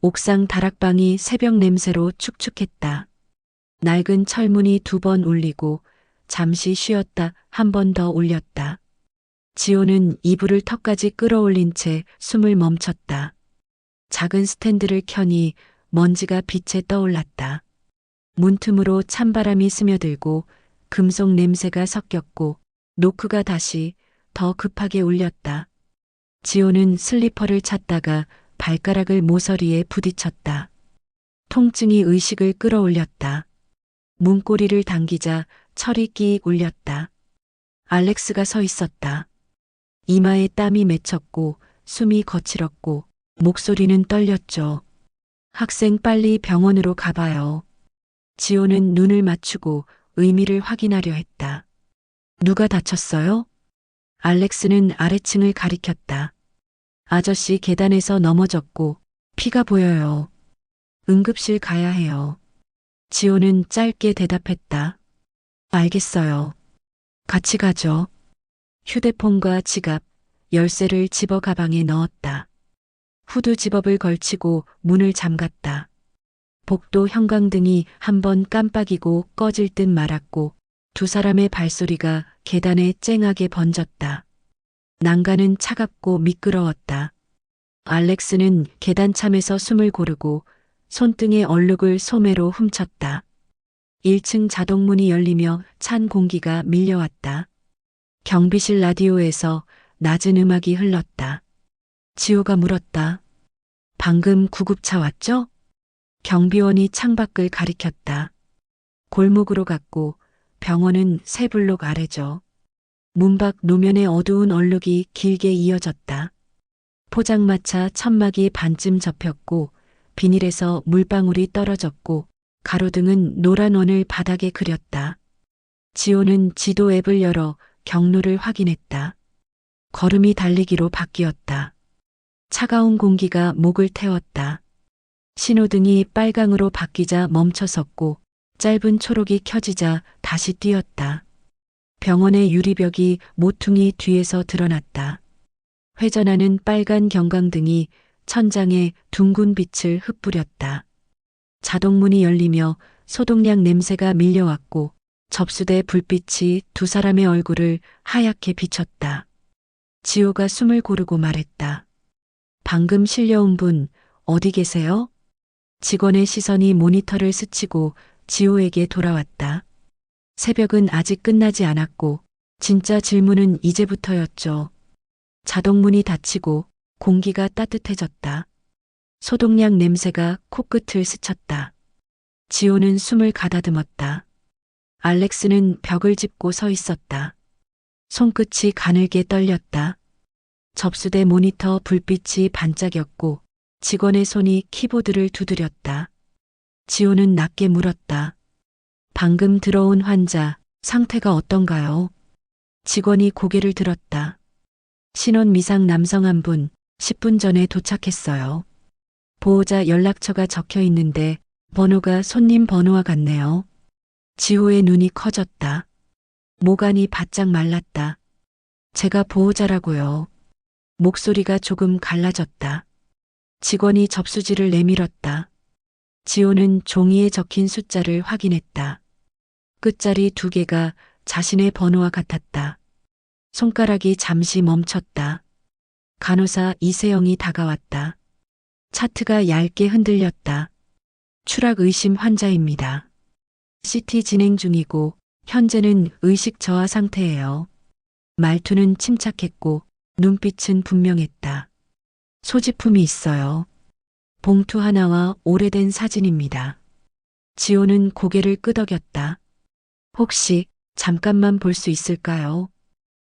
옥상 다락방이 새벽 냄새로 축축했다. 낡은 철문이 2번 울리고 잠시 쉬었다 한 번 더 울렸다. 지호는 이불을 턱까지 끌어올린 채 숨을 멈췄다. 작은 스탠드를 켜니 먼지가 빛에 떠올랐다. 문틈으로 찬바람이 스며들고 금속 냄새가 섞였고 노크가 다시 더 급하게 울렸다. 지호는 슬리퍼를 찾다가 발가락을 모서리에 부딪혔다. 통증이 의식을 끌어올렸다. 문고리를 당기자 철이 끼익 울렸다. 알렉스가 서 있었다. 이마에 땀이 맺혔고 숨이 거칠었고 목소리는 떨렸죠. 학생 빨리 병원으로 가봐요. 지호는 눈을 맞추고 의미를 확인하려 했다. 누가 다쳤어요? 알렉스는 아래층을 가리켰다. 아저씨 계단에서 넘어졌고 피가 보여요. 응급실 가야 해요. 지호는 짧게 대답했다. 알겠어요. 같이 가죠. 휴대폰과 지갑, 열쇠를 집어 가방에 넣었다. 후드 집업을 걸치고 문을 잠갔다. 복도 형광등이 한번 깜빡이고 꺼질 듯 말았고 2 사람의 발소리가 계단에 쨍하게 번졌다. 난간은 차갑고 미끄러웠다. 알렉스는 계단참에서 숨을 고르고 손등의 얼룩을 소매로 훔쳤다. 1층 자동문이 열리며 찬 공기가 밀려왔다. 경비실 라디오에서 낮은 음악이 흘렀다. 지호가 물었다. 방금 구급차 왔죠? 경비원이 창밖을 가리켰다. 골목으로 갔고 병원은 3블록 아래죠. 문 밖 노면의 어두운 얼룩이 길게 이어졌다. 포장마차 천막이 반쯤 접혔고 비닐에서 물방울이 떨어졌고 가로등은 노란 원을 바닥에 그렸다. 지호는 지도 앱을 열어 경로를 확인했다. 걸음이 달리기로 바뀌었다. 차가운 공기가 목을 태웠다. 신호등이 빨강으로 바뀌자 멈춰섰고 짧은 초록이 켜지자 다시 뛰었다. 병원의 유리벽이 모퉁이 뒤에서 드러났다. 회전하는 빨간 경광등이 천장에 둥근 빛을 흩뿌렸다. 자동문이 열리며 소독약 냄새가 밀려왔고 접수대 불빛이 2 사람의 얼굴을 하얗게 비췄다. 지호가 숨을 고르고 말했다. 방금 실려온 분 어디 계세요? 직원의 시선이 모니터를 스치고 지호에게 돌아왔다. 새벽은 아직 끝나지 않았고 진짜 질문은 이제부터였죠. 자동문이 닫히고 공기가 따뜻해졌다. 소독약 냄새가 코끝을 스쳤다. 지호는 숨을 가다듬었다. 알렉스는 벽을 짚고 서 있었다. 손끝이 가늘게 떨렸다. 접수대 모니터 불빛이 반짝였고 직원의 손이 키보드를 두드렸다. 지호는 낮게 물었다. 방금 들어온 환자 상태가 어떤가요? 직원이 고개를 들었다. 신원 미상 남성 한 분 10분 전에 도착했어요. 보호자 연락처가 적혀 있는데 번호가 손님 번호와 같네요. 지호의 눈이 커졌다. 모간이 바짝 말랐다. 제가 보호자라고요. 목소리가 조금 갈라졌다. 직원이 접수지를 내밀었다. 지호는 종이에 적힌 숫자를 확인했다. 끝자리 2개가 자신의 번호와 같았다. 손가락이 잠시 멈췄다. 간호사 이세영이 다가왔다. 차트가 얇게 흔들렸다. 추락 의심 환자입니다. CT 진행 중이고 현재는 의식 저하 상태예요. 말투는 침착했고 눈빛은 분명했다. 소지품이 있어요. 봉투 하나와 오래된 사진입니다. 지호는 고개를 끄덕였다. 혹시 잠깐만 볼 수 있을까요?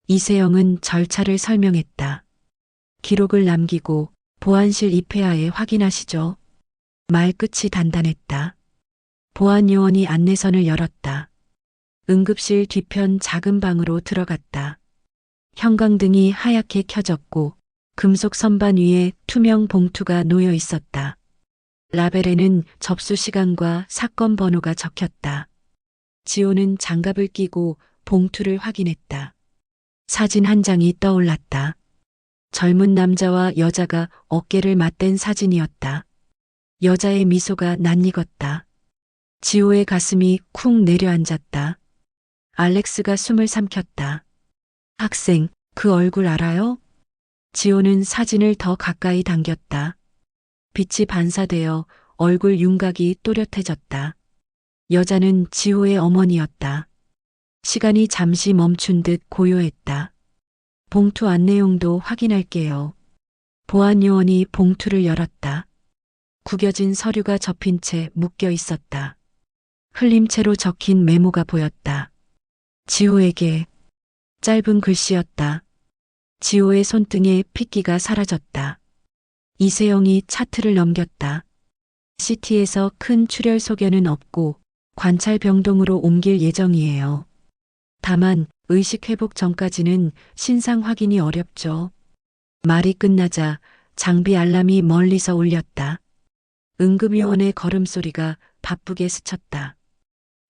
이세영은 절차를 설명했다. 기록을 남기고 보안실 입회하에 확인하시죠. 말끝이 단단했다. 보안 요원이 안내선을 열었다. 응급실 뒤편 작은 방으로 들어갔다. 형광등이 하얗게 켜졌고 금속 선반 위에 투명 봉투가 놓여 있었다. 라벨에는 접수 시간과 사건 번호가 적혔다. 지호는 장갑을 끼고 봉투를 확인했다. 사진 한 장이 떠올랐다. 젊은 남자와 여자가 어깨를 맞댄 사진이었다. 여자의 미소가 낯익었다. 지호의 가슴이 쿵 내려앉았다. 알렉스가 숨을 삼켰다. 학생, 그 얼굴 알아요? 지호는 사진을 더 가까이 당겼다. 빛이 반사되어 얼굴 윤곽이 또렷해졌다. 여자는 지호의 어머니였다. 시간이 잠시 멈춘 듯 고요했다. 봉투 안 내용도 확인할게요. 보안 요원이 봉투를 열었다. 구겨진 서류가 접힌 채 묶여 있었다. 흘림체로 적힌 메모가 보였다. 지호에게. 짧은 글씨였다. 지호의 손등에 핏기가 사라졌다. 이세영이 차트를 넘겼다. CT에서 큰 출혈 소견은 없고 관찰 병동으로 옮길 예정이에요. 다만 의식 회복 전까지는 신상 확인이 어렵죠. 말이 끝나자 장비 알람이 멀리서 울렸다. 응급요원의 걸음소리가 바쁘게 스쳤다.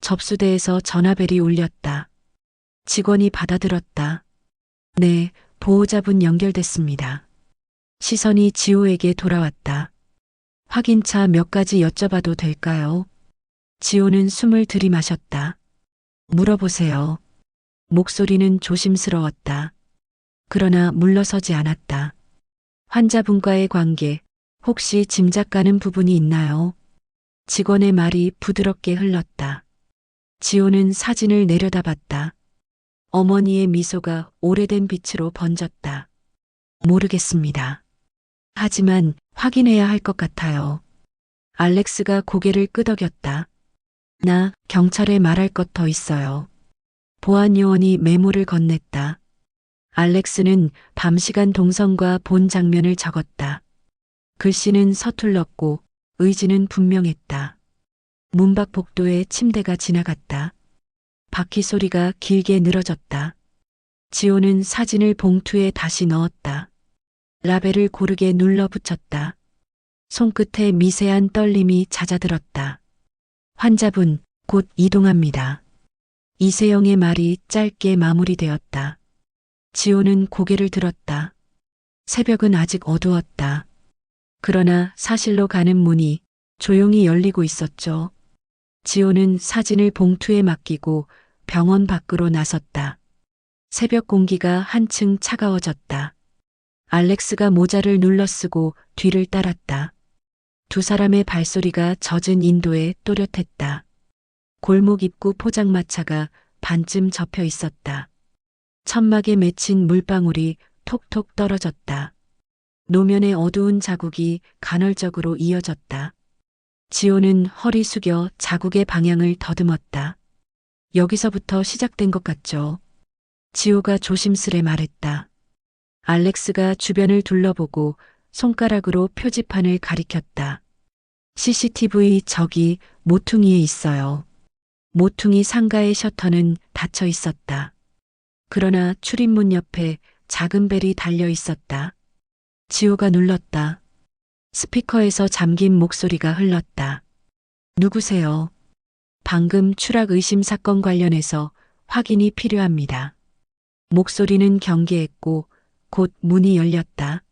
접수대에서 전화벨이 울렸다. 직원이 받아들었다. 네, 보호자분 연결됐습니다. 시선이 지호에게 돌아왔다. 확인차 몇 가지 여쭤봐도 될까요? 지호는 숨을 들이마셨다. 물어보세요. 목소리는 조심스러웠다. 그러나 물러서지 않았다. 환자분과의 관계, 혹시 짐작 가는 부분이 있나요? 직원의 말이 부드럽게 흘렀다. 지호는 사진을 내려다봤다. 어머니의 미소가 오래된 빛으로 번졌다. 모르겠습니다. 하지만 확인해야 할 것 같아요. 알렉스가 고개를 끄덕였다. 나 경찰에 말할 것 더 있어요. 보안 요원이 메모를 건넸다. 알렉스는 밤시간 동선과 본 장면을 적었다. 글씨는 서툴렀고 의지는 분명했다. 문밖 복도에 침대가 지나갔다. 바퀴 소리가 길게 늘어졌다. 지호는 사진을 봉투에 다시 넣었다. 라벨을 고르게 눌러 붙였다. 손끝에 미세한 떨림이 잦아들었다. 환자분, 곧 이동합니다. 이세영의 말이 짧게 마무리되었다. 지호는 고개를 들었다. 새벽은 아직 어두웠다. 그러나 사실로 가는 문이 조용히 열리고 있었죠. 지호는 사진을 봉투에 맡기고 병원 밖으로 나섰다. 새벽 공기가 한층 차가워졌다. 알렉스가 모자를 눌러쓰고 뒤를 따랐다. 두 사람의 발소리가 젖은 인도에 또렷했다. 골목 입구 포장마차가 반쯤 접혀 있었다. 천막에 맺힌 물방울이 톡톡 떨어졌다. 노면의 어두운 자국이 간헐적으로 이어졌다. 지호는 허리 숙여 자국의 방향을 더듬었다. 여기서부터 시작된 것 같죠. 지호가 조심스레 말했다. 알렉스가 주변을 둘러보고 손가락으로 표지판을 가리켰다. CCTV 저기 모퉁이에 있어요. 모퉁이 상가의 셔터는 닫혀 있었다. 그러나 출입문 옆에 작은 벨이 달려 있었다. 지호가 눌렀다. 스피커에서 잠긴 목소리가 흘렀다. 누구세요? 방금 추락 의심 사건 관련해서 확인이 필요합니다. 목소리는 경계했고 곧 문이 열렸다.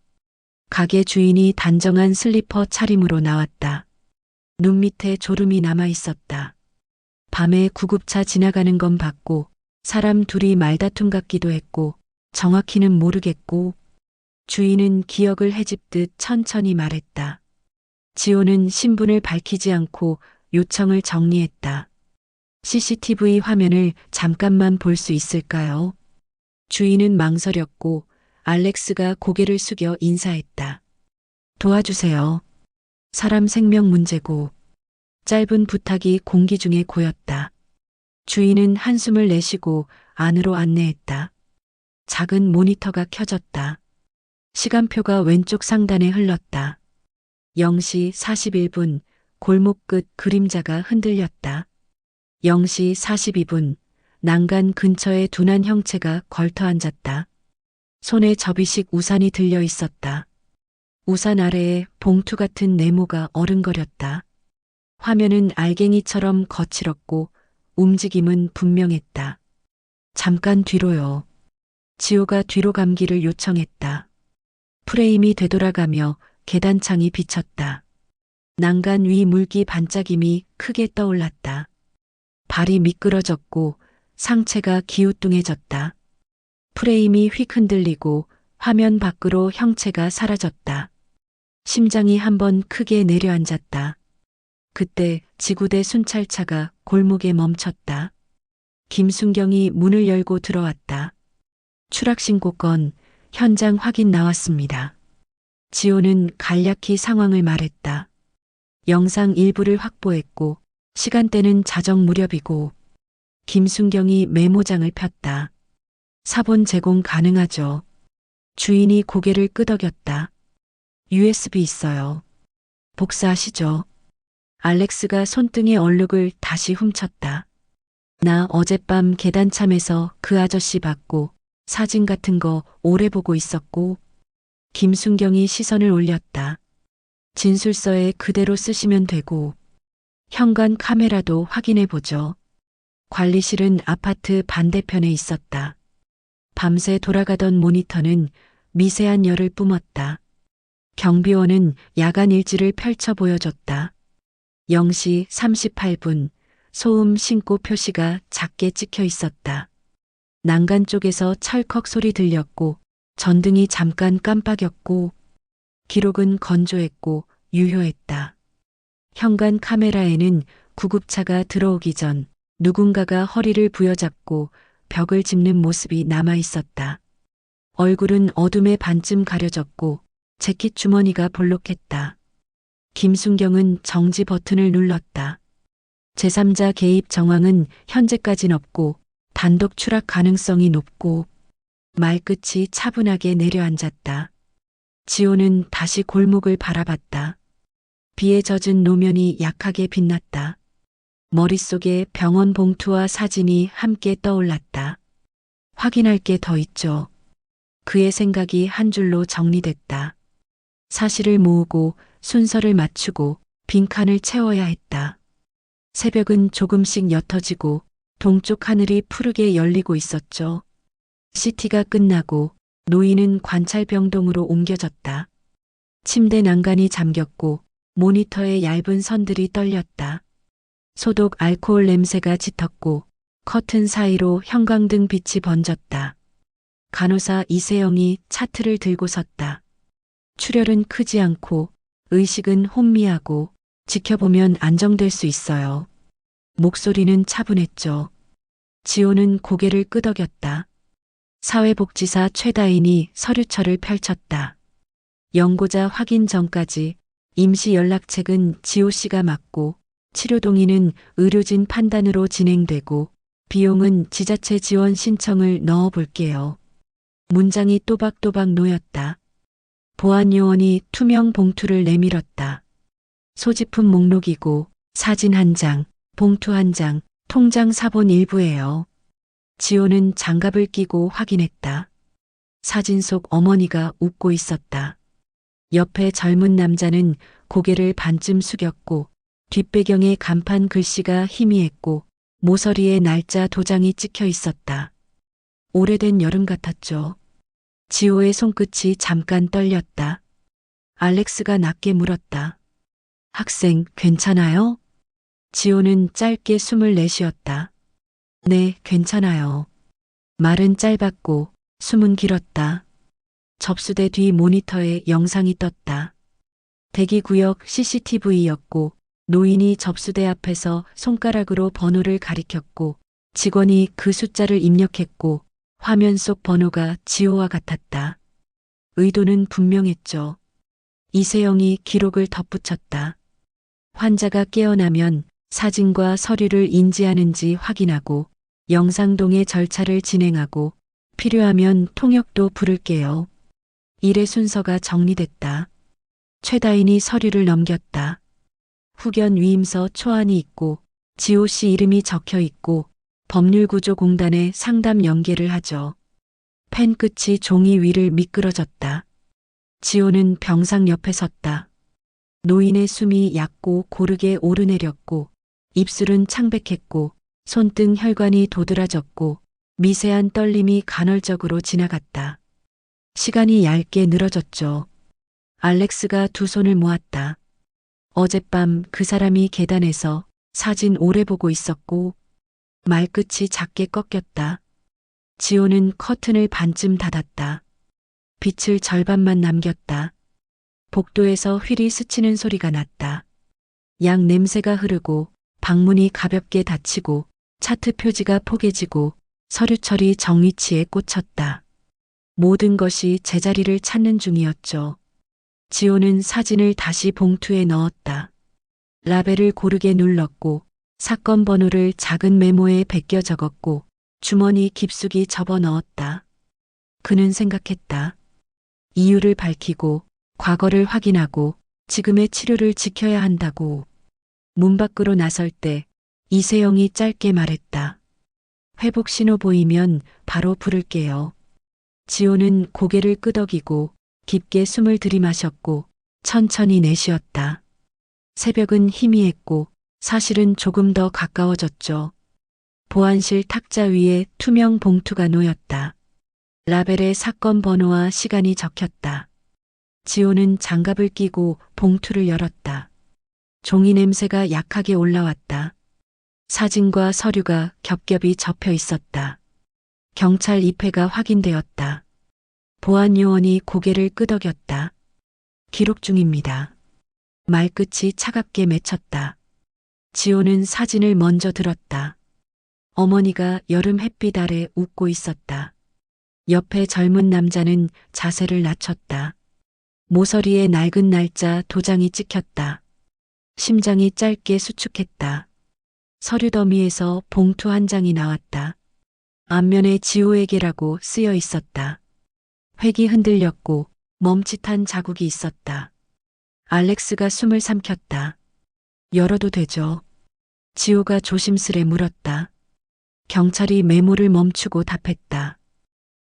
가게 주인이 단정한 슬리퍼 차림으로 나왔다. 눈 밑에 졸음이 남아 있었다. 밤에 구급차 지나가는 건 봤고 사람 둘이 말다툼 같기도 했고 정확히는 모르겠고 주인은 기억을 헤집듯 천천히 말했다. 지호는 신분을 밝히지 않고 요청을 정리했다. CCTV 화면을 잠깐만 볼 수 있을까요? 주인은 망설였고 알렉스가 고개를 숙여 인사했다. 도와주세요. 사람 생명 문제고. 짧은 부탁이 공기 중에 고였다. 주인은 한숨을 내쉬고 안으로 안내했다. 작은 모니터가 켜졌다. 시간표가 왼쪽 상단에 흘렀다. 0시 41분 골목 끝 그림자가 흔들렸다. 0시 42분 난간 근처에 둔한 형체가 걸터 앉았다. 손에 접이식 우산이 들려 있었다. 우산 아래에 봉투 같은 네모가 어른거렸다. 화면은 알갱이처럼 거칠었고 움직임은 분명했다. 잠깐 뒤로요. 지호가 뒤로 감기를 요청했다. 프레임이 되돌아가며 계단창이 비쳤다. 난간 위 물기 반짝임이 크게 떠올랐다. 발이 미끄러졌고 상체가 기우뚱해졌다. 프레임이 휙 흔들리고 화면 밖으로 형체가 사라졌다. 심장이 한번 크게 내려앉았다. 그때 지구대 순찰차가 골목에 멈췄다. 김순경이 문을 열고 들어왔다. 추락신고건 현장 확인 나왔습니다. 지호는 간략히 상황을 말했다. 영상 일부를 확보했고 시간대는 자정 무렵이고 김순경이 메모장을 폈다. 사본 제공 가능하죠. 주인이 고개를 끄덕였다. USB 있어요. 복사하시죠. 알렉스가 손등의 얼룩을 다시 훔쳤다. 나 어젯밤 계단참에서 그 아저씨 봤고 사진 같은 거 오래 보고 있었고. 김순경이 시선을 올렸다. 진술서에 그대로 쓰시면 되고 현관 카메라도 확인해 보죠. 관리실은 아파트 반대편에 있었다. 밤새 돌아가던 모니터는 미세한 열을 뿜었다. 경비원은 야간 일지를 펼쳐 보여줬다. 0시 38분 소음 신고 표시가 작게 찍혀 있었다. 난간 쪽에서 찰컥 소리 들렸고 전등이 잠깐 깜빡였고 기록은 건조했고 유효했다. 현관 카메라에는 구급차가 들어오기 전 누군가가 허리를 부여잡고 벽을 짚는 모습이 남아 있었다. 얼굴은 어둠에 반쯤 가려졌고 재킷 주머니가 볼록했다. 김순경은 정지 버튼을 눌렀다. 제3자 개입 정황은 현재까진 없고 단독 추락 가능성이 높고 말끝이 차분하게 내려앉았다. 지호는 다시 골목을 바라봤다. 비에 젖은 노면이 약하게 빛났다. 머릿속에 병원 봉투와 사진이 함께 떠올랐다. 확인할 게 더 있죠. 그의 생각이 한 줄로 정리됐다. 사실을 모으고 순서를 맞추고 빈칸을 채워야 했다. 새벽은 조금씩 옅어지고 동쪽 하늘이 푸르게 열리고 있었죠. CT가 끝나고 노인은 관찰병동으로 옮겨졌다. 침대 난간이 잠겼고 모니터의 얇은 선들이 떨렸다. 소독 알코올 냄새가 짙었고 커튼 사이로 형광등 빛이 번졌다. 간호사 이세영이 차트를 들고 섰다. 출혈은 크지 않고 의식은 혼미하고 지켜보면 안정될 수 있어요. 목소리는 차분했죠. 지호는 고개를 끄덕였다. 사회복지사 최다인이 서류철을 펼쳤다. 연고자 확인 전까지 임시 연락책은 지호 씨가 맡고 치료 동의는 의료진 판단으로 진행되고 비용은 지자체 지원 신청을 넣어 볼게요. 문장이 또박또박 놓였다. 보안요원이 투명 봉투를 내밀었다. 소지품 목록이고 사진 한 장, 봉투 한 장, 통장 사본 일부예요. 지호는 장갑을 끼고 확인했다. 사진 속 어머니가 웃고 있었다. 옆에 젊은 남자는 고개를 반쯤 숙였고 뒷배경에 간판 글씨가 희미했고 모서리에 날짜 도장이 찍혀 있었다. 오래된 여름 같았죠. 지호의 손끝이 잠깐 떨렸다. 알렉스가 낮게 물었다. 학생 괜찮아요? 지호는 짧게 숨을 내쉬었다. 네, 괜찮아요. 말은 짧았고 숨은 길었다. 접수대 뒤 모니터에 영상이 떴다. 대기구역 CCTV였고 노인이 접수대 앞에서 손가락으로 번호를 가리켰고 직원이 그 숫자를 입력했고 화면 속 번호가 지호와 같았다. 의도는 분명했죠. 이세영이 기록을 덧붙였다. 환자가 깨어나면 사진과 서류를 인지하는지 확인하고 영상동의 절차를 진행하고 필요하면 통역도 부를게요. 일의 순서가 정리됐다. 최다인이 서류를 넘겼다. 후견 위임서 초안이 있고 지호 씨 이름이 적혀 있고 법률구조공단에 상담 연계를 하죠. 펜 끝이 종이 위를 미끄러졌다. 지호는 병상 옆에 섰다. 노인의 숨이 얕고 고르게 오르내렸고 입술은 창백했고 손등 혈관이 도드라졌고 미세한 떨림이 간헐적으로 지나갔다. 시간이 얇게 늘어졌죠. 알렉스가 두 손을 모았다. 어젯밤 그 사람이 계단에서 사진 오래 보고 있었고 말끝이 작게 꺾였다. 지호는 커튼을 반쯤 닫았다. 빛을 절반만 남겼다. 복도에서 휠이 스치는 소리가 났다. 약 냄새가 흐르고 방문이 가볍게 닫히고 차트 표지가 포개지고 서류철이 정위치에 꽂혔다. 모든 것이 제자리를 찾는 중이었죠. 지호는 사진을 다시 봉투에 넣었다. 라벨을 고르게 눌렀고 사건 번호를 작은 메모에 베껴 적었고 주머니 깊숙이 접어 넣었다. 그는 생각했다. 이유를 밝히고 과거를 확인하고 지금의 치료를 지켜야 한다고. 문 밖으로 나설 때 이세영이 짧게 말했다. 회복 신호 보이면 바로 부를게요. 지호는 고개를 끄덕이고 깊게 숨을 들이마셨고 천천히 내쉬었다. 새벽은 희미했고 사실은 조금 더 가까워졌죠. 보안실 탁자 위에 투명 봉투가 놓였다. 라벨에 사건 번호와 시간이 적혔다. 지호는 장갑을 끼고 봉투를 열었다. 종이 냄새가 약하게 올라왔다. 사진과 서류가 겹겹이 접혀 있었다. 경찰 입회가 확인되었다. 보안 요원이 고개를 끄덕였다. 기록 중입니다. 말끝이 차갑게 맺혔다. 지호는 사진을 먼저 들었다. 어머니가 여름 햇빛 아래 웃고 있었다. 옆에 젊은 남자는 자세를 낮췄다. 모서리에 낡은 날짜 도장이 찍혔다. 심장이 짧게 수축했다. 서류 더미에서 봉투 한 장이 나왔다. 앞면에 지호에게라고 쓰여 있었다. 획이 흔들렸고 멈칫한 자국이 있었다. 알렉스가 숨을 삼켰다. 열어도 되죠? 지호가 조심스레 물었다. 경찰이 메모를 멈추고 답했다.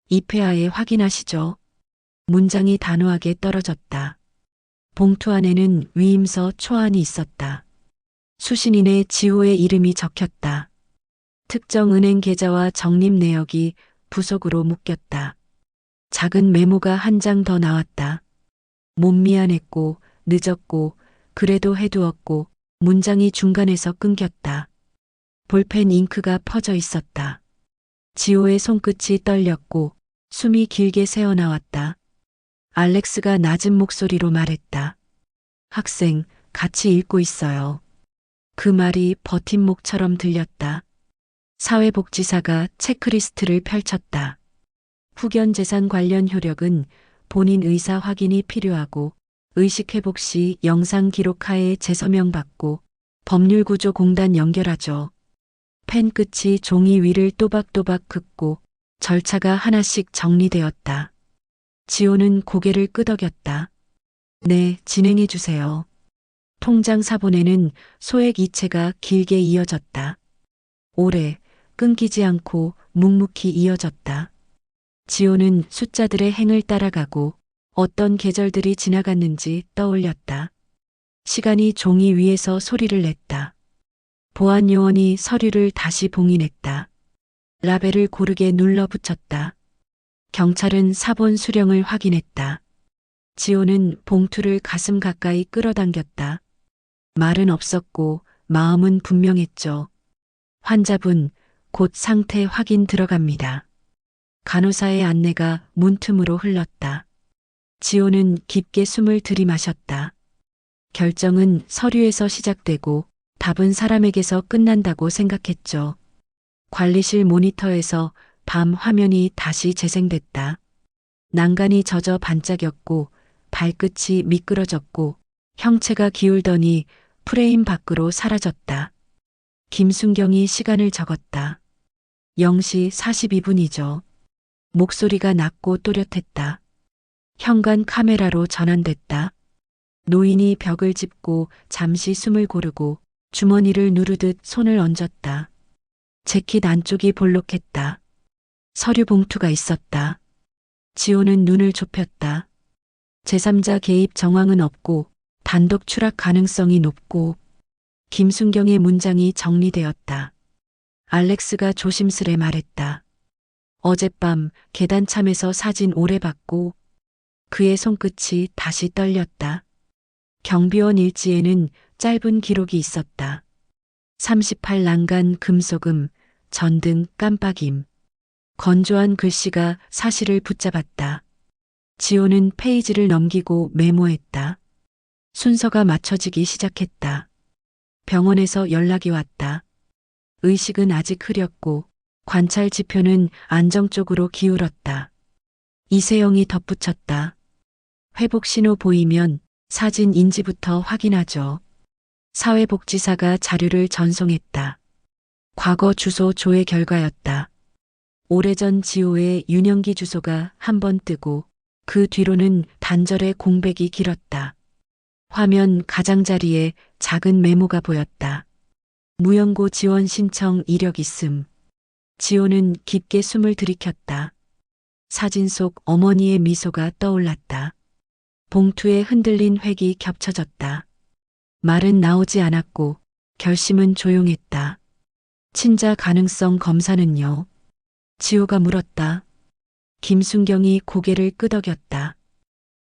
입회하에 확인하시죠. 문장이 단호하게 떨어졌다. 봉투 안에는 위임서 초안이 있었다. 수신인의 지호의 이름이 적혔다. 특정 은행 계좌와 적립 내역이 부속으로 묶였다. 작은 메모가 한 장 더 나왔다. 못 미안했고 늦었고 그래도 해두었고 문장이 중간에서 끊겼다. 볼펜 잉크가 퍼져 있었다. 지호의 손끝이 떨렸고 숨이 길게 새어나왔다. 알렉스가 낮은 목소리로 말했다. 학생, 같이 읽고 있어요. 그 말이 버팀목처럼 들렸다. 사회복지사가 체크리스트를 펼쳤다. 후견재산 관련 효력은 본인 의사 확인이 필요하고 의식회복 시 영상 기록하에 재서명 받고 법률구조공단 연결하죠. 펜 끝이 종이 위를 또박또박 긋고 절차가 하나씩 정리되었다. 지호는 고개를 끄덕였다. 네, 진행해 주세요. 통장 사본에는 소액 이체가 길게 이어졌다. 오래 끊기지 않고 묵묵히 이어졌다. 지호는 숫자들의 행을 따라가고 어떤 계절들이 지나갔는지 떠올렸다. 시간이 종이 위에서 소리를 냈다. 보안 요원이 서류를 다시 봉인했다. 라벨을 고르게 눌러 붙였다. 경찰은 사본 수령을 확인했다. 지호는 봉투를 가슴 가까이 끌어당겼다. 말은 없었고 마음은 분명했죠. 환자분, 곧 상태 확인 들어갑니다. 간호사의 안내가 문틈으로 흘렀다. 지호는 깊게 숨을 들이마셨다. 결정은 서류에서 시작되고 답은 사람에게서 끝난다고 생각했죠. 관리실 모니터에서 밤 화면이 다시 재생됐다. 난간이 젖어 반짝였고 발끝이 미끄러졌고 형체가 기울더니 프레임 밖으로 사라졌다. 김순경이 시간을 적었다. 0시 42분이죠. 목소리가 낮고 또렷했다. 현관 카메라로 전환됐다. 노인이 벽을 짚고 잠시 숨을 고르고 주머니를 누르듯 손을 얹었다. 재킷 안쪽이 볼록했다. 서류 봉투가 있었다. 지호는 눈을 좁혔다. 제3자 개입 정황은 없고 단독 추락 가능성이 높고 김순경의 문장이 정리되었다. 알렉스가 조심스레 말했다. 어젯밤 계단참에서 사진 오래 봤고 그의 손끝이 다시 떨렸다. 경비원 일지에는 짧은 기록이 있었다. 38 난간 금속음, 전등 깜빡임. 건조한 글씨가 사실을 붙잡았다. 지호는 페이지를 넘기고 메모했다. 순서가 맞춰지기 시작했다. 병원에서 연락이 왔다. 의식은 아직 흐렸고 관찰 지표는 안정 쪽으로 기울었다. 이세영이 덧붙였다. 회복 신호 보이면 사진 인지부터 확인하죠. 사회복지사가 자료를 전송했다. 과거 주소 조회 결과였다. 오래전 지호의 윤영기 주소가 한 번 뜨고 그 뒤로는 단절의 공백이 길었다. 화면 가장자리에 작은 메모가 보였다. 무연고 지원 신청 이력 있음. 지호는 깊게 숨을 들이켰다. 사진 속 어머니의 미소가 떠올랐다. 봉투에 흔들린 획이 겹쳐졌다. 말은 나오지 않았고 결심은 조용했다. 친자 가능성 검사는요? 지호가 물었다. 김순경이 고개를 끄덕였다.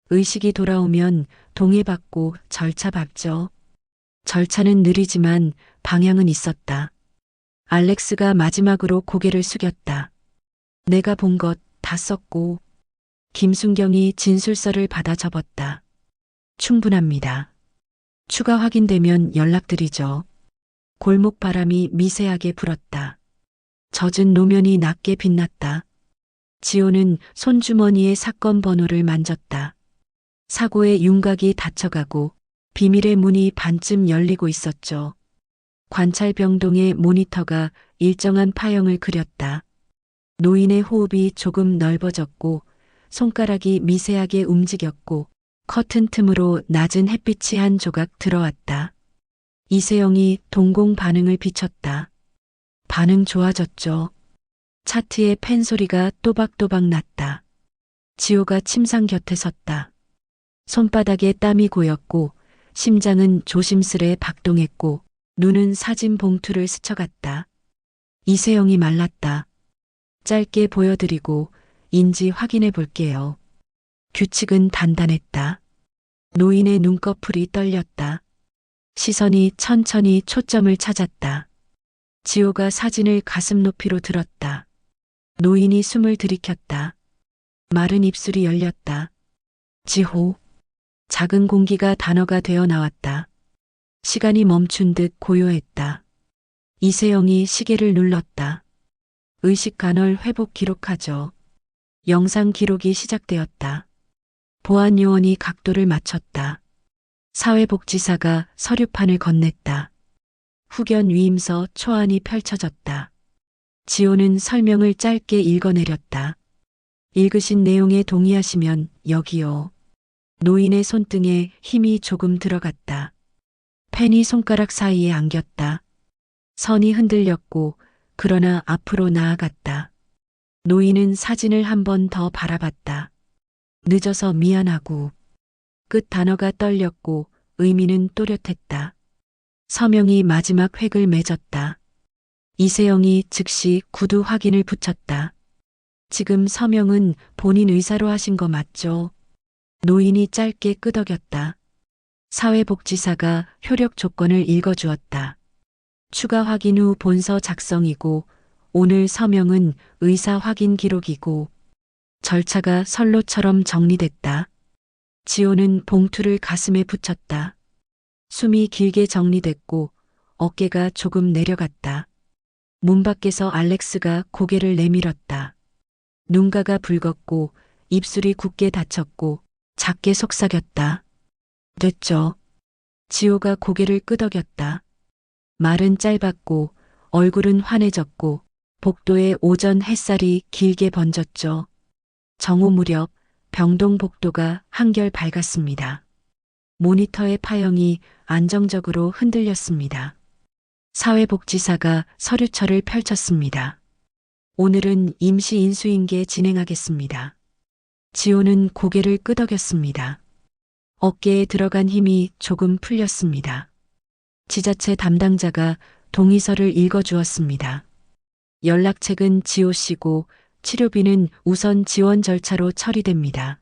의식이 돌아오면 동의받고 절차 밟죠. 절차는 느리지만 방향은 있었다. 알렉스가 마지막으로 고개를 숙였다. 내가 본 것 다 썼고. 김순경이 진술서를 받아 접었다. 충분합니다. 추가 확인되면 연락드리죠. 골목 바람이 미세하게 불었다. 젖은 노면이 낮게 빛났다. 지호는 손주머니에 사건 번호를 만졌다. 사고의 윤곽이 닫혀가고 비밀의 문이 반쯤 열리고 있었죠. 관찰병동의 모니터가 일정한 파형을 그렸다. 노인의 호흡이 조금 넓어졌고 손가락이 미세하게 움직였고 커튼 틈으로 낮은 햇빛이 한 조각 들어왔다. 이세영이 동공 반응을 비췄다. 반응 좋아졌죠. 차트에 펜 소리가 또박또박 났다. 지호가 침상 곁에 섰다. 손바닥에 땀이 고였고 심장은 조심스레 박동했고 눈은 사진 봉투를 스쳐갔다. 이세영이 말랐다. 짧게 보여드리고 인지 확인해 볼게요. 규칙은 단단했다. 노인의 눈꺼풀이 떨렸다. 시선이 천천히 초점을 찾았다. 지호가 사진을 가슴 높이로 들었다. 노인이 숨을 들이켰다. 마른 입술이 열렸다. 지호. 작은 공기가 단어가 되어 나왔다. 시간이 멈춘 듯 고요했다. 이세영이 시계를 눌렀다. 의식 간헐 회복 기록하죠. 영상 기록이 시작되었다. 보안 요원이 각도를 맞췄다. 사회복지사가 서류판을 건넸다. 후견 위임서 초안이 펼쳐졌다. 지호는 설명을 짧게 읽어내렸다. 읽으신 내용에 동의하시면 여기요. 노인의 손등에 힘이 조금 들어갔다. 펜이 손가락 사이에 안겼다. 선이 흔들렸고 그러나 앞으로 나아갔다. 노인은 사진을 한 번 더 바라봤다. 늦어서 미안하고. 끝 단어가 떨렸고 의미는 또렷했다. 서명이 마지막 획을 맺었다. 이세영이 즉시 구두 확인을 붙였다. 지금 서명은 본인 의사로 하신 거 맞죠? 노인이 짧게 끄덕였다. 사회복지사가 효력 조건을 읽어주었다. 추가 확인 후 본서 작성이고 오늘 서명은 의사 확인 기록이고 절차가 선로처럼 정리됐다. 지호는 봉투를 가슴에 붙였다. 숨이 길게 정리됐고 어깨가 조금 내려갔다. 문 밖에서 알렉스가 고개를 내밀었다. 눈가가 붉었고 입술이 굳게 닫혔고 작게 속삭였다. 됐죠. 지호가 고개를 끄덕였다. 말은 짧았고 얼굴은 환해졌고 복도에 오전 햇살이 길게 번졌죠. 정오 무렵 병동 복도가 한결 밝았습니다. 모니터의 파형이 안정적으로 흔들렸습니다. 사회복지사가 서류철을 펼쳤습니다. 오늘은 임시 인수인계 진행하겠습니다. 지호는 고개를 끄덕였습니다. 어깨에 들어간 힘이 조금 풀렸습니다. 지자체 담당자가 동의서를 읽어주었습니다. 연락책은 지호 씨고 치료비는 우선 지원 절차로 처리됩니다.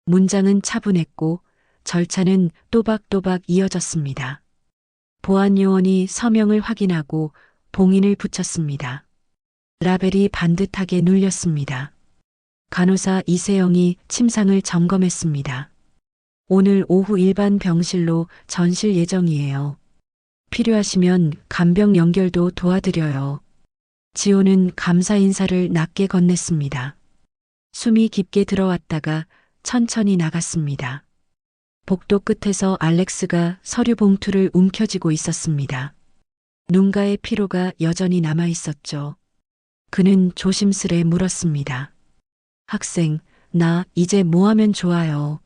문장은 차분했고 절차는 또박또박 이어졌습니다. 보안 요원이 서명을 확인하고 봉인을 붙였습니다. 라벨이 반듯하게 눌렸습니다. 간호사 이세영이 침상을 점검했습니다. 오늘 오후 일반 병실로 전실 예정이에요. 필요하시면 간병 연결도 도와드려요. 지호는 감사 인사를 낮게 건넸습니다. 숨이 깊게 들어왔다가 천천히 나갔습니다. 복도 끝에서 알렉스가 서류 봉투를 움켜쥐고 있었습니다. 눈가의 피로가 여전히 남아 있었죠. 그는 조심스레 물었습니다. 학생, 나 이제 뭐 하면 좋아요?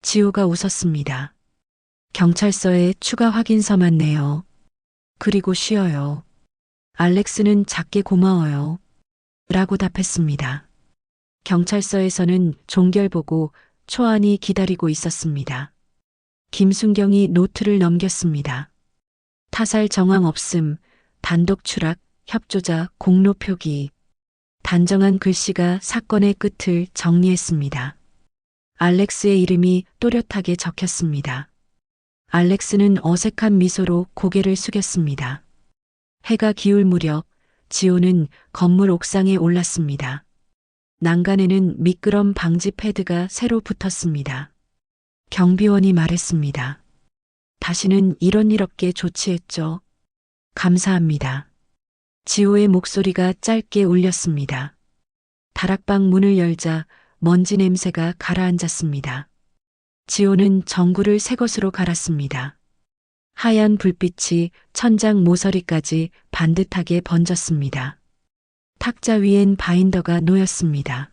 지호가 웃었습니다. 경찰서에 추가 확인서만 내요. 그리고 쉬어요. 알렉스는 작게 고마워요. 라고 답했습니다. 경찰서에서는 종결보고 초안이 기다리고 있었습니다. 김순경이 노트를 넘겼습니다. 타살 정황 없음, 단독 추락, 협조자 공로 표기. 단정한 글씨가 사건의 끝을 정리했습니다. 알렉스의 이름이 또렷하게 적혔습니다. 알렉스는 어색한 미소로 고개를 숙였습니다. 해가 기울 무렵 지호는 건물 옥상에 올랐습니다. 난간에는 미끄럼 방지 패드가 새로 붙었습니다. 경비원이 말했습니다. 다시는 이런 일 없게 조치했죠. 감사합니다. 지호의 목소리가 짧게 울렸습니다. 다락방 문을 열자 먼지 냄새가 가라앉았습니다. 지호는 전구를 새 것으로 갈았습니다. 하얀 불빛이 천장 모서리까지 반듯하게 번졌습니다. 탁자 위엔 바인더가 놓였습니다.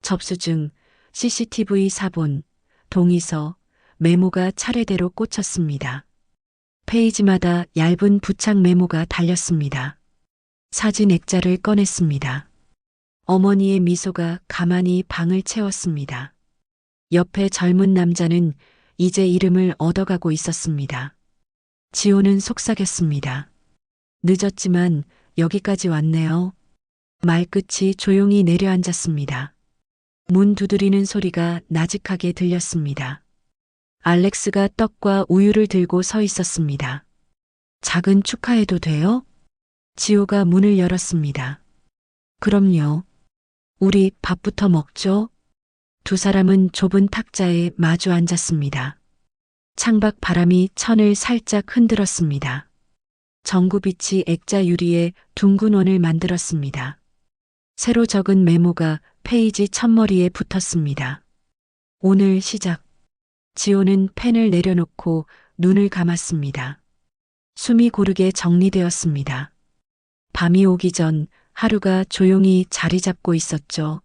접수증, CCTV 사본, 동의서, 메모가 차례대로 꽂혔습니다. 페이지마다 얇은 부착 메모가 달렸습니다. 사진 액자를 꺼냈습니다. 어머니의 미소가 가만히 방을 채웠습니다. 옆에 젊은 남자는 이제 이름을 얻어가고 있었습니다. 지호는 속삭였습니다. 늦었지만 여기까지 왔네요. 말끝이 조용히 내려앉았습니다. 문 두드리는 소리가 나직하게 들렸습니다. 알렉스가 떡과 우유를 들고 서 있었습니다. 작은 축하해도 돼요? 지호가 문을 열었습니다. 그럼요. 우리 밥부터 먹죠? 두 사람은 좁은 탁자에 마주 앉았습니다. 창밖 바람이 천을 살짝 흔들었습니다. 전구빛이 액자 유리에 둥근 원을 만들었습니다. 새로 적은 메모가 페이지 첫머리에 붙었습니다. 오늘 시작. 지호는 펜을 내려놓고 눈을 감았습니다. 숨이 고르게 정리되었습니다. 밤이 오기 전 하루가 조용히 자리 잡고 있었죠.